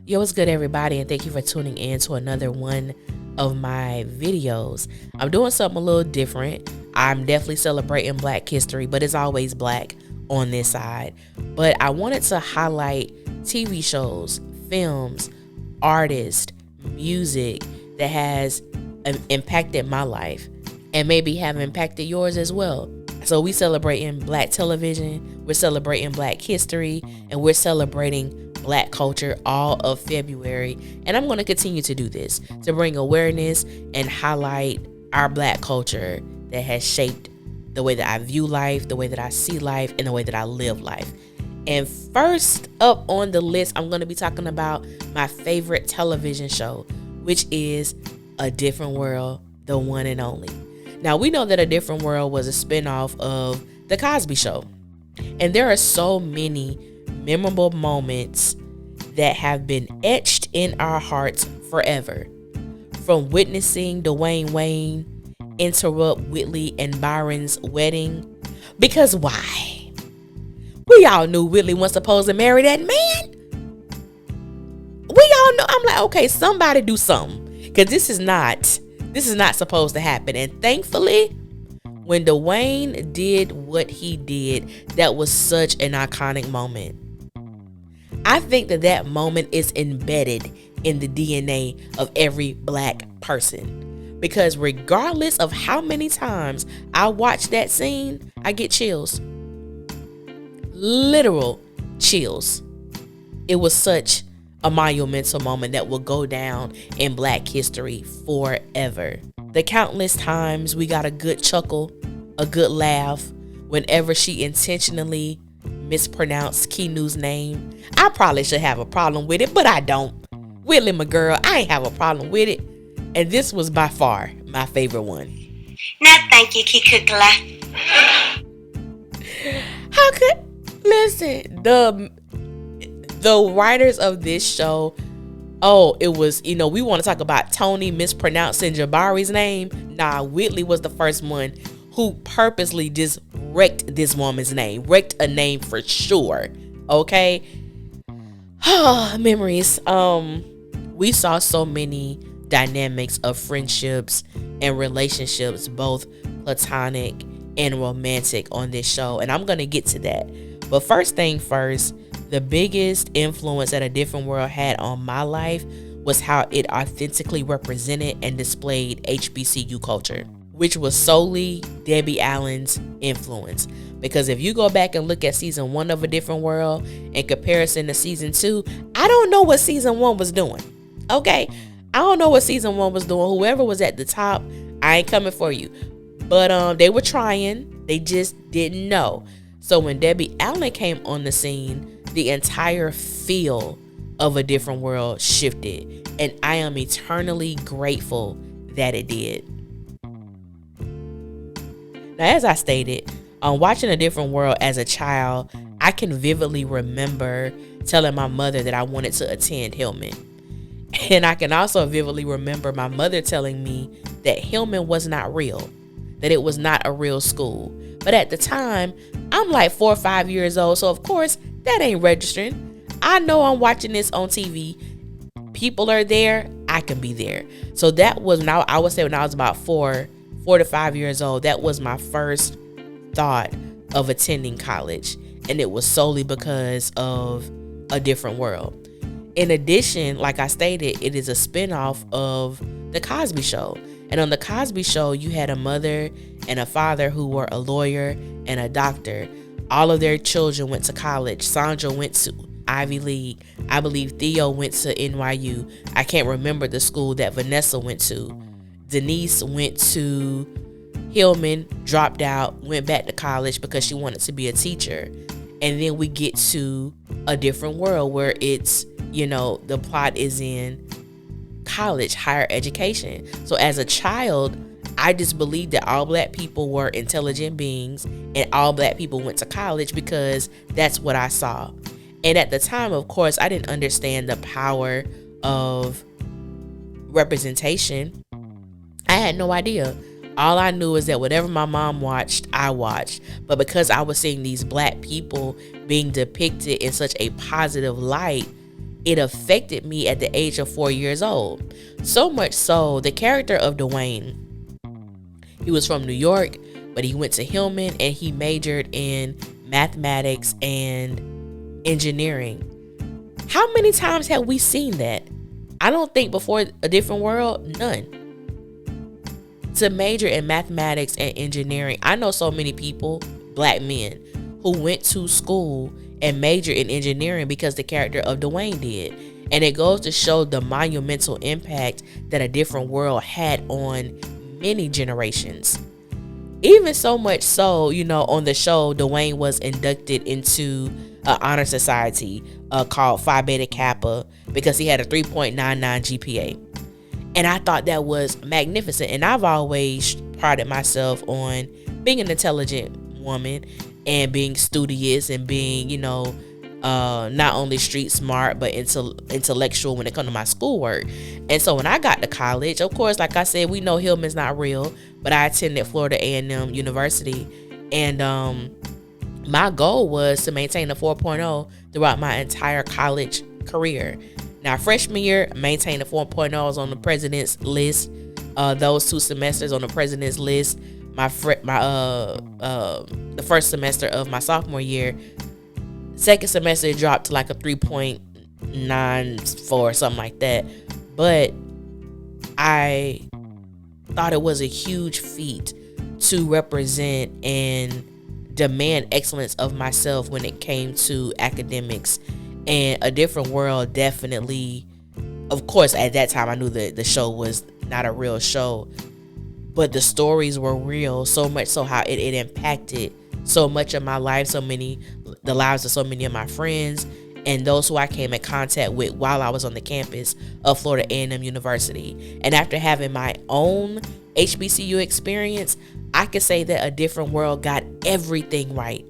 Yo, what's good, everybody, and thank you for tuning in to another one of my videos. I'm doing something a little different. I'm definitely celebrating Black history, but it's always Black on this side. But I wanted to highlight TV shows, films, artists, music that has impacted my life and maybe have impacted yours as well. So we celebrating Black television, we're celebrating Black history, and we're celebrating Black culture all of February. And I'm going to continue to do this to bring awareness and highlight our Black culture that has shaped the way that I view life, the way that I see life, and the way that I live life. And first up on the list, I'm going to be talking about my favorite television show, which is A Different World, the one and only. Now, we know that A Different World was a spinoff of The Cosby Show. And there are so many memorable moments that have been etched in our hearts forever. From witnessing Dwayne Wayne interrupt Whitley and Byron's wedding. Because why? We all knew Whitley was supposed to marry that man. We all know. I'm like, okay, somebody do something. Because this is not supposed to happen. And thankfully, when Dwayne did what he did, that was such an iconic moment. I think that moment is embedded in the DNA of every Black person. Because regardless of how many times I watch that scene, I get chills. Literal chills. It was such a monumental moment that will go down in Black history forever. The countless times we got a good chuckle, a good laugh, whenever she intentionally mispronounced Keanu's name. I probably should have a problem with it, but I don't. Whitley, my girl, I ain't have a problem with it. And this was by far my favorite one. No, thank you, Kikukla. How could... Listen, the writers of this show, it was, we want to talk about Tony mispronouncing Jabari's name. Nah, Whitley was the first one who purposely just wrecked this woman's name. Wrecked a name for sure. Okay? Memories. We saw so many dynamics of friendships and relationships, both platonic and romantic, on this show. And I'm going to get to that. But first thing first, the biggest influence that A Different World had on my life was how it authentically represented and displayed HBCU culture, which was solely Debbie Allen's influence. Because if you go back and look at season 1 of A Different World in comparison to season 2, I don't know what season 1 was doing. Okay? I don't know what season 1 was doing. Whoever was at the top, I ain't coming for you. But they were trying. They just didn't know. So when Debbie Allen came on the scene, the entire feel of A Different World shifted. And I am eternally grateful that it did. Now, as I stated, watching A Different World as a child, I can vividly remember telling my mother that I wanted to attend Hillman. And I can also vividly remember my mother telling me that Hillman was not real, that it was not a real school. But at the time, I'm like 4 or 5 years old, so of course, that ain't registering. I know I'm watching this on TV. People are there, I can be there. So that was, now I would say when I was about 4 to 5 years old, that was my first thought of attending college. And it was solely because of A Different World. In addition, like I stated, it is a spinoff of The Cosby Show. And on The Cosby Show, you had a mother and a father who were a lawyer and a doctor. All of their children went to college. Sandra went to Ivy League. I believe Theo went to NYU. I can't remember the school that Vanessa went to. Denise went to Hillman, dropped out, went back to college because she wanted to be a teacher. And then we get to A Different World where it's, the plot is in college, higher education. So as a child, I just believed that all Black people were intelligent beings and all Black people went to college because that's what I saw. And at the time, of course, I didn't understand the power of representation. I had no idea. All I knew is that whatever my mom watched, I watched. But because I was seeing these Black people being depicted in such a positive light, it affected me at the age of 4 years old. So much so, the character of Dwayne, he was from New York, but he went to Hillman and he majored in mathematics and engineering. How many times have we seen that? I don't think before A Different World, none. To major in mathematics and engineering. I know so many people, black men, who went to school and majored in engineering because the character of Dwayne did. And it goes to show the monumental impact that A Different World had on many generations. Even so much so, on the show, Dwayne was inducted into an honor society called Phi Beta Kappa because he had a 3.99 GPA. And I thought that was magnificent. And I've always prided myself on being an intelligent woman and being studious and being, not only street smart, but intellectual when it comes to my schoolwork. And so when I got to college, of course, like I said, we know Hillman's not real, but I attended Florida A&M University. And my goal was to maintain a 4.0 throughout my entire college career. Now, freshman year, maintained a 4.0s on the president's list. Those 2 semesters on the president's list. The first semester of my sophomore year, second semester it dropped to like a 3.94, something like that. But I thought it was a huge feat to represent and demand excellence of myself when it came to academics. And A Different World definitely, of course, at that time I knew that the show was not a real show, but the stories were real, so much so how it impacted so much of my life, the lives of so many of my friends and those who I came in contact with while I was on the campus of Florida A&M University. And after having my own HBCU experience, I could say that A Different World got everything right.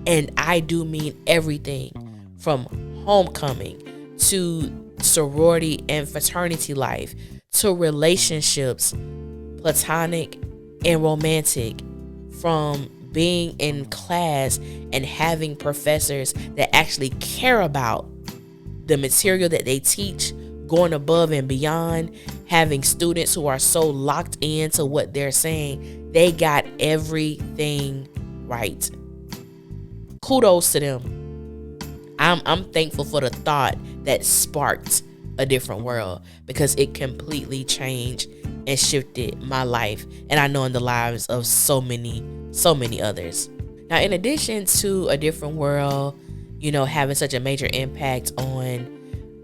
And I do mean everything, from homecoming to sorority and fraternity life to relationships, platonic and romantic, from being in class and having professors that actually care about the material that they teach, going above and beyond, having students who are so locked into what they're saying. They got everything right. Kudos to them. I'm thankful for the thought that sparked A Different World, because it completely changed and shifted my life, and I know in the lives of so many others. Now, in addition to A Different World, having such a major impact on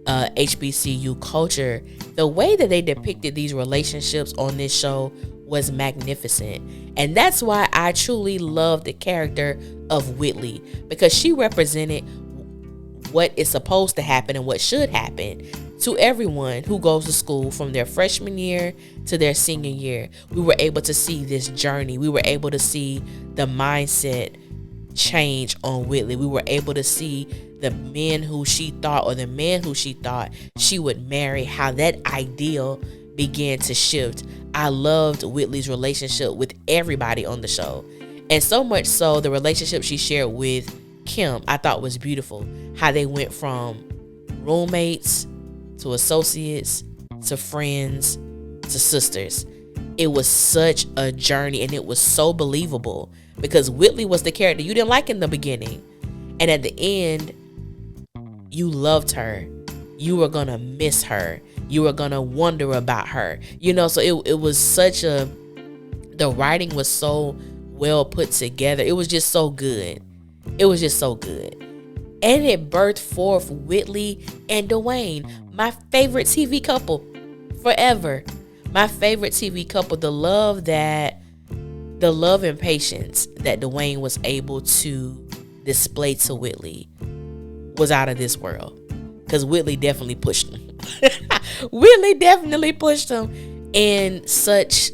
HBCU culture, the way that they depicted these relationships on this show was magnificent. And that's why I truly love the character of Whitley, because she represented what is supposed to happen and what should happen to everyone who goes to school from their freshman year to their senior year. We were able to see this journey. We were able to see the mindset change on Whitley. We were able to see the men who she thought, or the man who she thought she would marry, how that ideal began to shift. I loved Whitley's relationship with everybody on the show. And so much so, the relationship she shared with Kim, I thought was beautiful. How they went from roommates to associates to friends to sisters. It was such a journey, and it was so believable, because Whitley was the character you didn't like in the beginning, and at the end you loved her. You were gonna miss her. You were gonna wonder about her. So it was such a, the writing was so well put together. It was just so good. It was just so good. And it birthed forth Whitley and Dwayne, my favorite TV couple forever. My favorite TV couple. The love and patience that Dwayne was able to display to Whitley was out of this world. Because Whitley definitely pushed him. Whitley definitely pushed him in such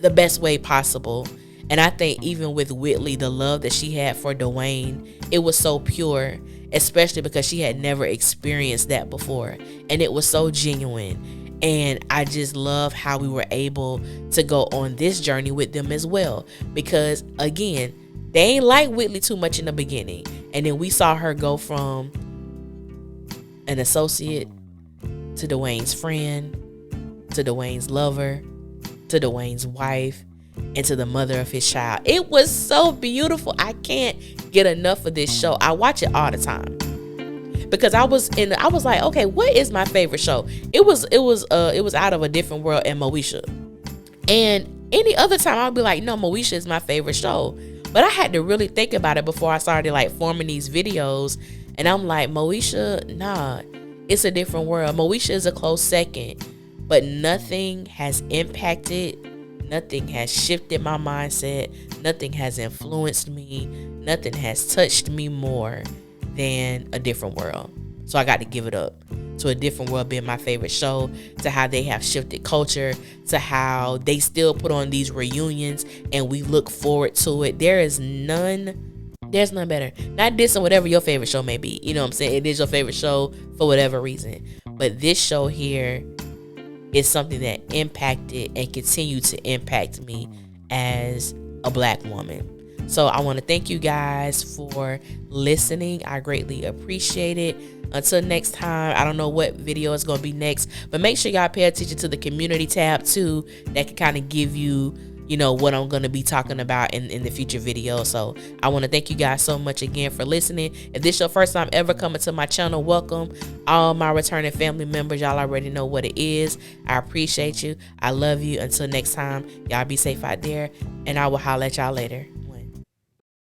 the best way possible. And I think even with Whitley, the love that she had for Dwayne, it was so pure, especially because she had never experienced that before. And it was so genuine. And I just love how we were able to go on this journey with them as well. Because, again, they ain't like Whitley too much in the beginning. And then we saw her go from an associate, to Dwayne's friend, to Dwayne's lover, to Dwayne's wife, and to the mother of his child. It was so beautiful. I can't get enough of this show. I watch it all the time because I was like, okay, what is my favorite show? It was Out of a Different World and Moesha. And any other time I'd be like, no, Moesha is my favorite show. But I had to really think about it before I started like forming these videos. And I'm like, Moesha, nah, it's a different world. Moesha is a close second, but nothing has impacted, nothing has shifted my mindset, nothing has influenced me, nothing has touched me more than A Different World. So I got to give it up to A Different World being my favorite show, to how they have shifted culture, to how they still put on these reunions and we look forward to it. There's none better. Not dissing whatever your favorite show may be. You know what I'm saying? It is your favorite show for whatever reason. But this show here is something that impacted and continued to impact me as a Black woman. So I want to thank you guys for listening. I greatly appreciate it. Until next time, I don't know what video is going to be next, but make sure y'all pay attention to the community tab too. That can kind of give you, what I'm going to be talking about in the future video. So I want to thank you guys so much again for listening. If this is your first time ever coming to my channel, welcome. All my returning family members, y'all already know what it is. I appreciate you. I love you. Until next time, y'all be safe out there, and I will holler at y'all later.